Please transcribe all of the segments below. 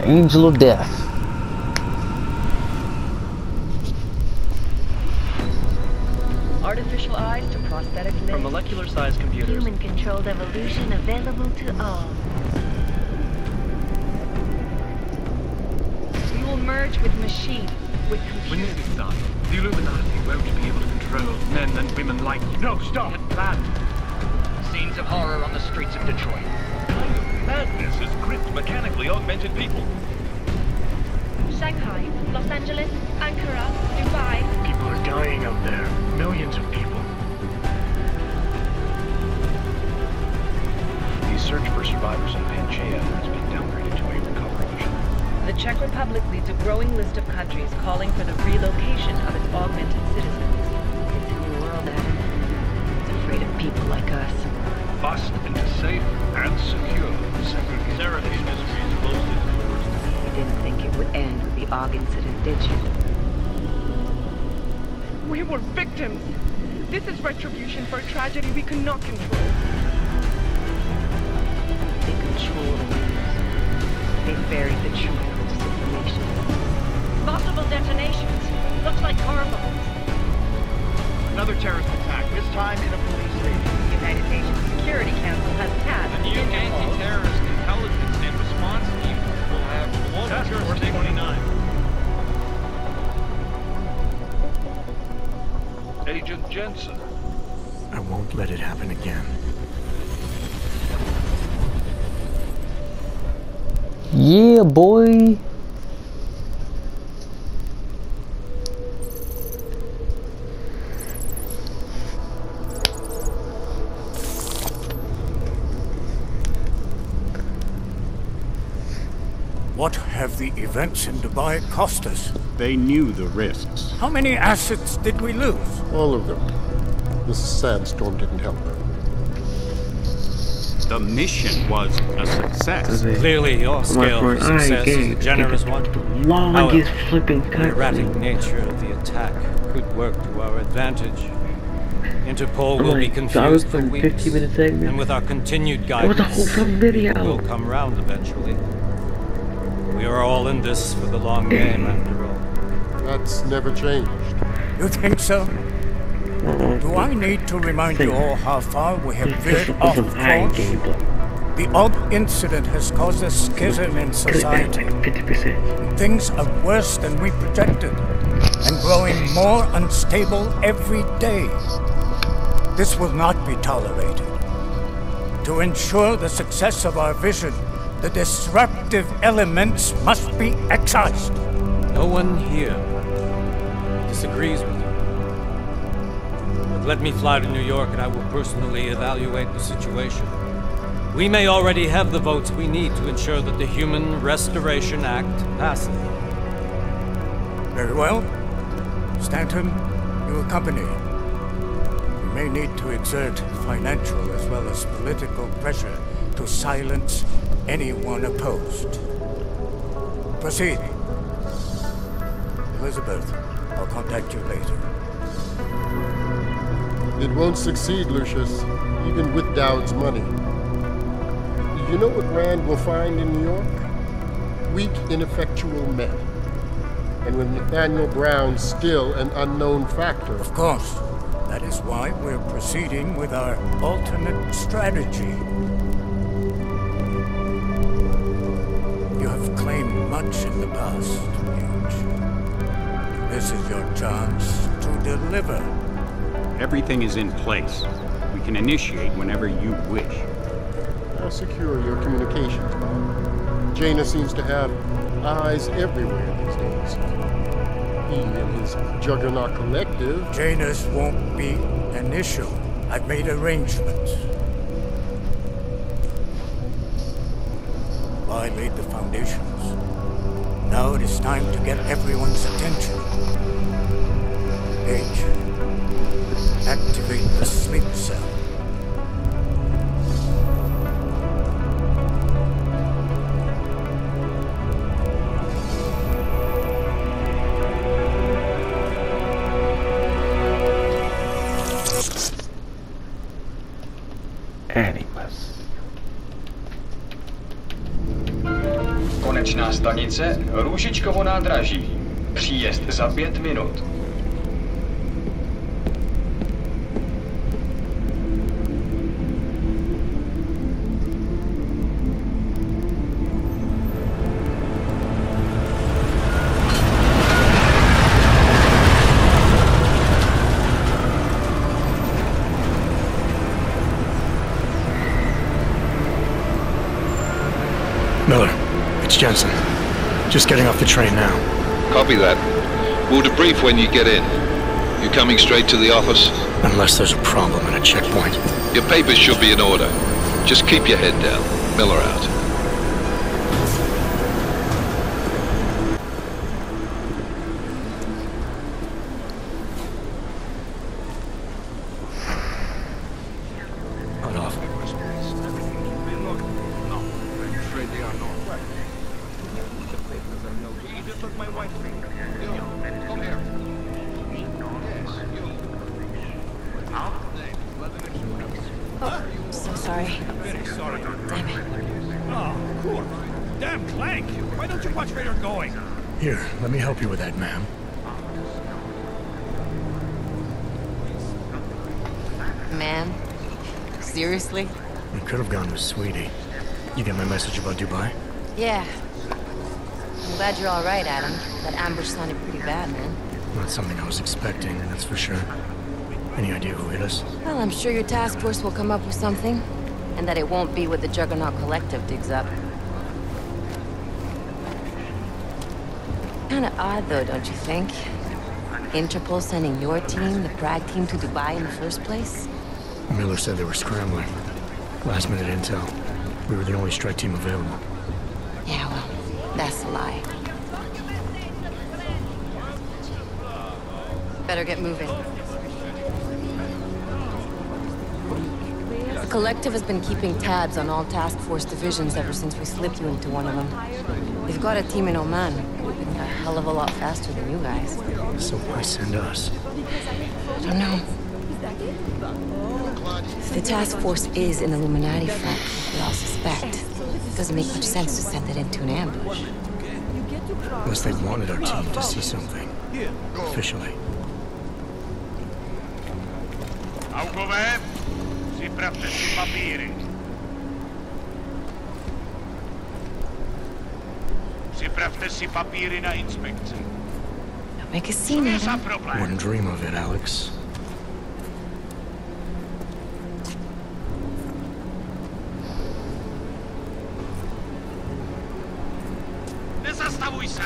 Angel of Death. Artificial eyes to prosthetic limbs. From molecular-sized computers. Human-controlled evolution available to all. We will merge with machine, with computers. When this is done, the Illuminati won't be able to control men and women like... No, stop! Had planned. Scenes of horror on the streets of Detroit. Kind of madness has gripped mechanically augmented people. Shanghai, Los Angeles, Ankara, Dubai. People are dying out there. Millions of people. The search for survivors in Panchaea has been downgraded to a recovery mission. The Czech Republic leads a growing list of countries calling for the relocation of its augmented citizens. It's a new world, Adam. It's afraid of people like us. Bust into safe and secure segregation. You didn't think it would end with the Aug incident, did you? We were victims. This is retribution for a tragedy we cannot control. They control the news. They buried the truth with disinformation. Possible detonations. Looks like car bombs. Another terrorist attack, this time in a police station. The United Nations Security Council has tasked The new anti-terrorist intelligence and response team will have global jurisdiction. 29. Agent Jensen. I won't let it happen again. Yeah, boy. What have the events in Dubai cost us? They knew the risks. How many assets did we lose? All of them. This sandstorm didn't help. The mission was a success. Clearly, your scale for success is a generous one. Longest flipping The erratic nature of the attack could work to our advantage. Interpol will be confused for weeks, 50 minute segment. and with our continued It was a guidance, wholesome video. it will come round eventually. We are all in this for the long game, after all. That's never changed. You think so? Do I need to remind you all how far we have veered off course? The Aug incident has caused a schism in society. 50%. Things are worse than we projected, and growing more unstable every day. This will not be tolerated. To ensure the success of our vision, the disruptive elements must be excised. No one here disagrees with you. But let me fly to New York and I will personally evaluate the situation. We may already have the votes we need to ensure that the Human Restoration Act passes. Very well. Stanton, you accompany. We may need to exert financial as well as political pressure to silence anyone opposed. Proceed. Elizabeth, I'll contact you later. It won't succeed, Lucius, even with Dowd's money. You know what Rand will find in New York? Weak, ineffectual men. And with Nathaniel Brown still an unknown factor. Of course. That is why we're proceeding with our alternate strategy. You have claimed much in the past, Paige. This is your chance to deliver. Everything is in place. We can initiate whenever you wish. How secure your communications, Bob? Jaina seems to have eyes everywhere these days. He and his Juggernaut collective... Jaina's won't be an issue. I've made arrangements. I laid the foundations. Now it is time to get everyone's attention. Paige, activate the sleep cell. Animus. Con Konečná stanice Růžičkovo nádraží. Příjezd za 5 minut. Miller, it's Jensen. Just getting off the train now. Copy that. We'll debrief when you get in. You coming straight to the office? Unless there's a problem at a checkpoint. Your papers should be in order. Just keep your head down. Miller out. Here, let me help you with that, ma'am. Man? Seriously? You could have gone with Sweetie. You get my message about Dubai? Yeah. I'm glad you're alright, Adam. That ambush sounded pretty bad, man. Not something I was expecting, that's for sure. Any idea who hit us? Well, I'm sure your task force will come up with something. And that it won't be what the Juggernaut Collective digs up. Kinda odd, though, don't you think? Interpol sending your team, the Prague team, to Dubai in the first place? Miller said they were scrambling. Last-minute intel. We were the only strike team available. Yeah, well, that's a lie. Better get moving. The Collective has been keeping tabs on all task force divisions ever since we slipped you into one of them. They've got a team in Oman. A hell of a lot faster than you guys. So why send us? I don't know. If the task force is an Illuminati front, like we all suspect, it doesn't make much sense to send it into an ambush. Unless they wanted our team to see something. Officially. Augové, připravte si papíry. Připravte si papíry na inspekci. Don't make a scene, Adam. Wouldn't dream of it, Alex. Nezastavuj se!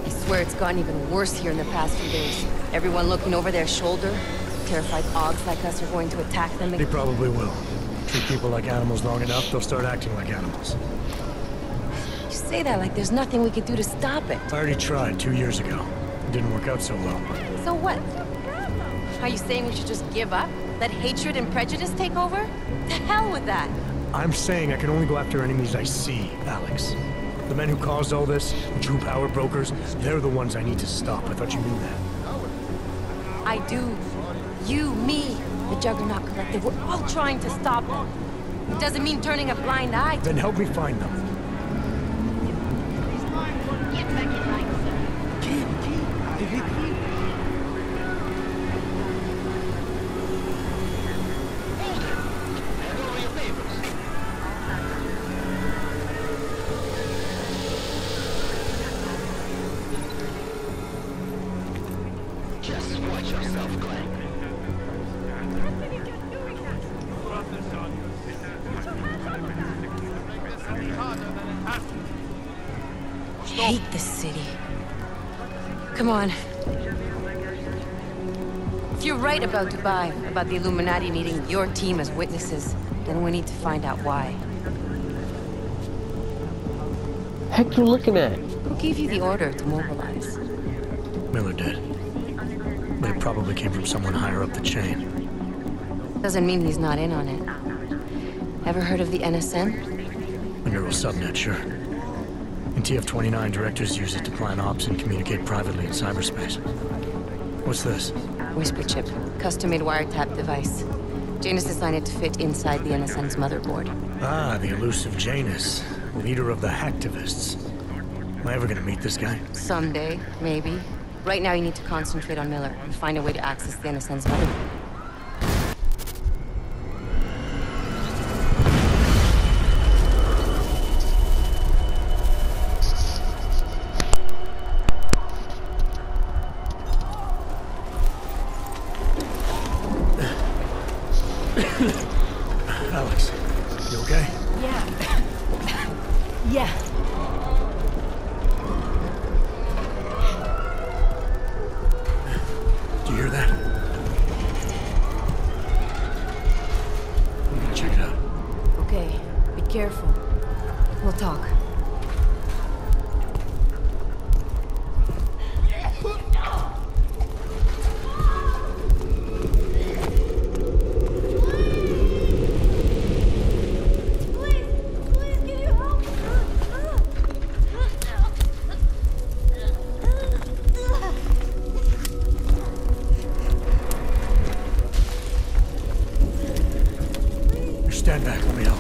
I swear it's gotten even worse here in the past few days. Everyone looking over their shoulder. Terrified Augs like us are going to attack them. They probably will. Treat people like animals long enough, they'll start acting like animals. You say that like there's nothing we could do to stop it. I already tried 2 years ago. It didn't work out so well. So what? Are you saying we should just give up? Let hatred and prejudice take over? To hell with that! I'm saying I can only go after enemies I see, Alex. The men who caused all this, the true power brokers, they're the ones I need to stop. I thought you knew that. I do. You, me, the Juggernaut Collective, we're all trying to stop them. It doesn't mean turning a blind eye to... Then help me find them. Just watch yourself, Glenn. I hate this city. Come on. If you're right about Dubai, about the Illuminati needing your team as witnesses, then we need to find out why. Heck you looking at? Who gave you the order to mobilize? Miller did. But it probably came from someone higher up the chain. Doesn't mean he's not in on it. Ever heard of the NSN? A neural subnet, sure. In TF-29, directors use it to plan ops and communicate privately in cyberspace. What's this? Whisper chip. Custom-made wiretap device. Janus designed it to fit inside the NSN's motherboard. Ah, the elusive Janus. Leader of the hacktivists. Am I ever gonna meet this guy? Someday, maybe. Right now you need to concentrate on Miller and find a way to access the innocent's money. Alex, you okay? Yeah. Yeah. Do you hear that? I'm gonna check it out. Okay, be careful. We'll talk. Stand back, let me help.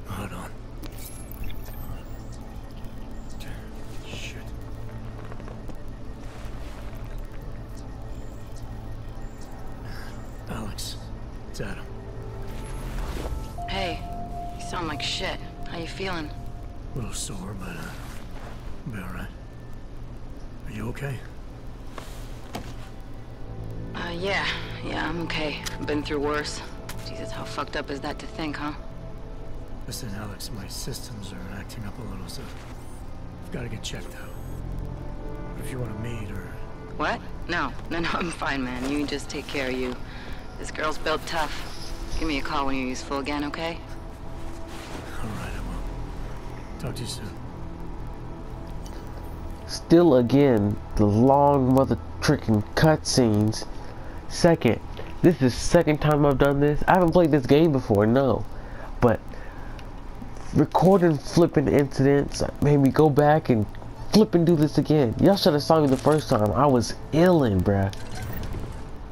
Hold on. Shit. Alex, it's Adam. Hey, you sound like shit. How you feeling? A little sore, but I'll be alright. Are you okay? Yeah, I'm okay. I've been through worse. Jesus, how fucked up is that to think, huh? Listen, Alex, my systems are acting up a little, so I've got to get checked out. But if you want to meet or... What? No, I'm fine, man. You just take care of you. This girl's built tough. Give me a call when you're useful again, okay? Alright, I will. Talk to you soon. Still again, the long mother-tricking cutscenes. Second, this is the second time I've done this. I haven't played this game before, no. But recording flipping incidents made me go back and flip and do this again. Y'all should have saw me the first time. I was illin', bruh.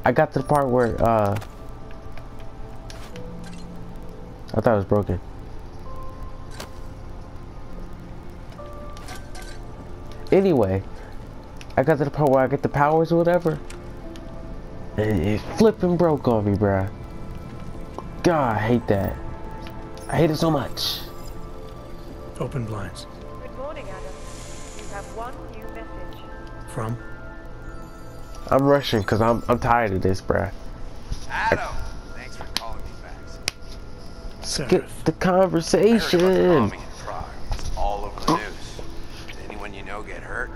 I got to the part where I thought it was broken. Anyway, I got to the part where I get the powers or whatever. And it flipping broke on me, bruh. God, I hate that. I hate it so much. Open blinds. Good morning, Adam. You have one new message. From? I'm rushing because I'm tired of this, bruh. Adam, thanks for calling me back. Get the conversation. I heard about the bombing in Prague. It's all over the news. Did anyone you know get hurt?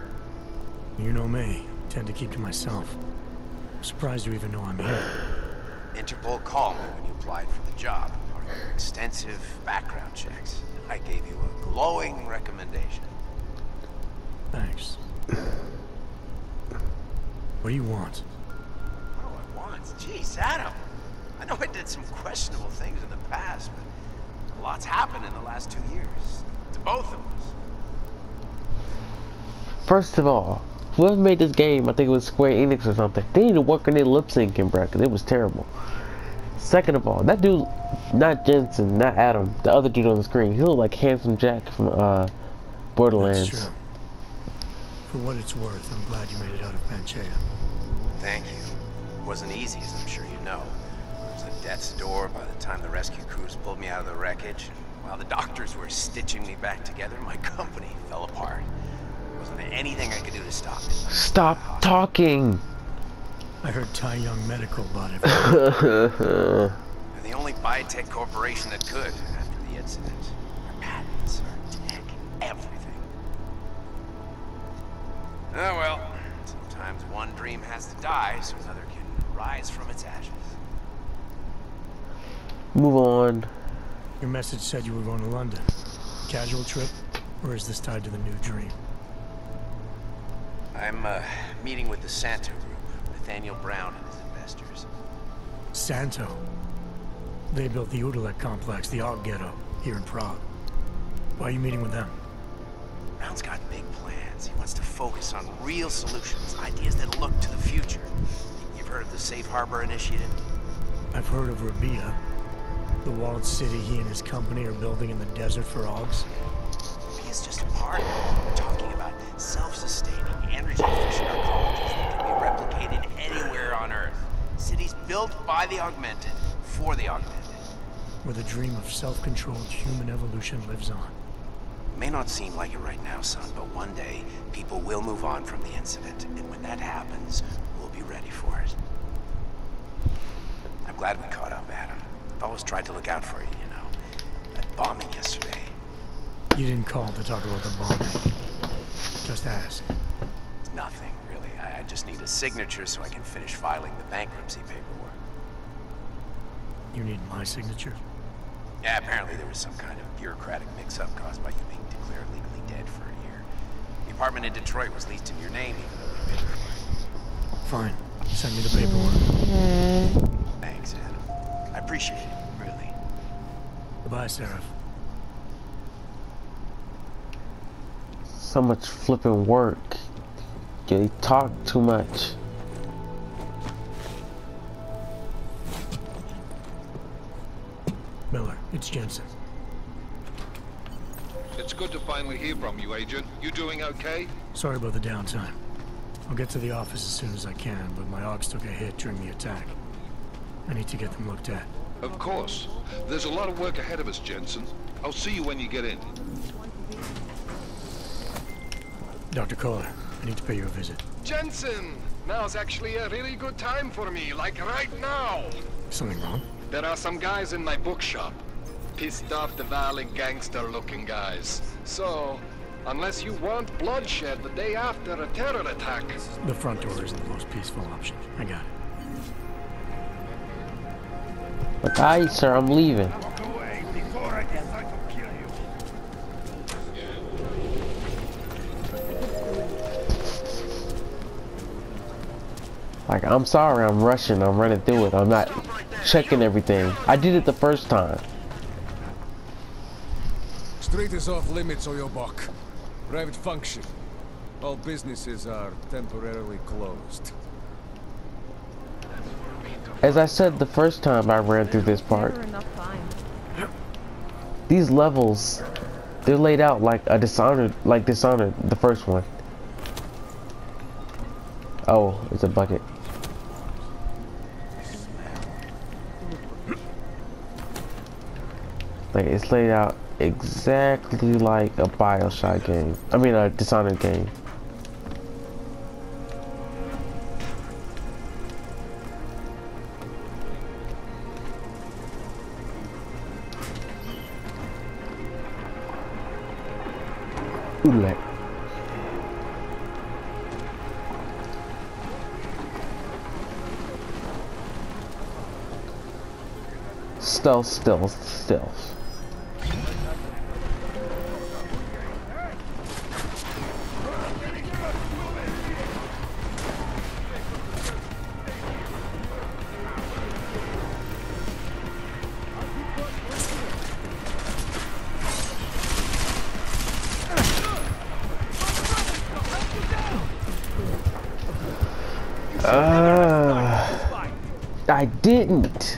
You know me. Tend to keep to myself. I'm surprised you even know I'm here. Interpol called me when you applied for the job. Part of their extensive background checks. I gave you a glowing recommendation. Thanks. What do you want? What do I want? Jeez, Adam. I know I did some questionable things in the past, but a lot's happened in the last 2 years. To both of us. First of all, whoever made this game, I think it was Square Enix or something, they need to work on their lip syncing, bruh, because it was terrible. Second of all, that dude, not Jensen, not Adam, the other dude on the screen, he looked like Handsome Jack from Borderlands. That's true. For what it's worth, I'm glad you made it out of Panchea. Thank you. It wasn't easy, as I'm sure you know. It was at death's door by the time the rescue crews pulled me out of the wreckage. While the doctors were stitching me back together, my company fell apart. There wasn't anything I could do to stop it. Stop talking! I heard Tai Young Medical bought it. They're the only biotech corporation that could, after the incident. Our patents, our tech, everything. Oh well, sometimes one dream has to die so another can rise from its ashes. Move on. Your message said you were going to London. Casual trip? Or is this tied to the new dream? I'm meeting with the Santo group, Nathaniel Brown and his investors. Santo? They built the Udalek complex, the Og ghetto, here in Prague. Why are you meeting with them? Brown's got big plans. He wants to focus on real solutions, ideas that look to the future. You've heard of the Safe Harbor Initiative? I've heard of Rabia, the walled city he and his company are building in the desert for Ogs. Rabia's just a part of it. We're talking about self-sustaining, energy-efficient ecologies that can be replicated anywhere on Earth. Cities built by the augmented, for the augmented. Where the dream of self-controlled human evolution lives on. It may not seem like it right now, son, but one day, people will move on from the incident, and when that happens, we'll be ready for it. I'm glad we caught up, Adam. I've always tried to look out for you, you know. That bombing yesterday. You didn't call to talk about the bombing. Just ask. It's nothing, really. I just need a signature so I can finish filing the bankruptcy paperwork. You need my signature? Yeah, apparently there was some kind of bureaucratic mix-up caused by you being declared legally dead for a year. The apartment in Detroit was leased in your name, even though we paid for it. Fine. Send me the paperwork. Thanks, Adam. I appreciate it, really. Goodbye, Seraph. So much flipping work. You talk too much. Miller, it's Jensen. It's good to finally hear from you, Agent. You doing okay? Sorry about the downtime. I'll get to the office as soon as I can, but my Ogs took a hit during the attack. I need to get them looked at. Of course. There's a lot of work ahead of us, Jensen. I'll see you when you get in. Dr. Kohler, I need to pay you a visit. Jensen! Now's actually a really good time for me, like right now! Something wrong? There are some guys in my bookshop. Pissed off the Valley gangster-looking guys. So, unless you want bloodshed the day after a terror attack... The front door isn't the most peaceful option. I got it. Like, aye, sir, I'm leaving. Walk away before I decide to kill you. Like, I'm sorry, I'm rushing, I'm running through it. I'm not checking everything. I did it the first time. Street is off limits, Oyobok. Private function. All businesses are temporarily closed. As I said the first time I ran through this part, these levels, they're laid out like a Dishonored, the first one. Oh, it's a bucket. Like, it's laid out exactly like a BioShock game. I mean, a Dishonored game. Udalek. Stealth. I didn't.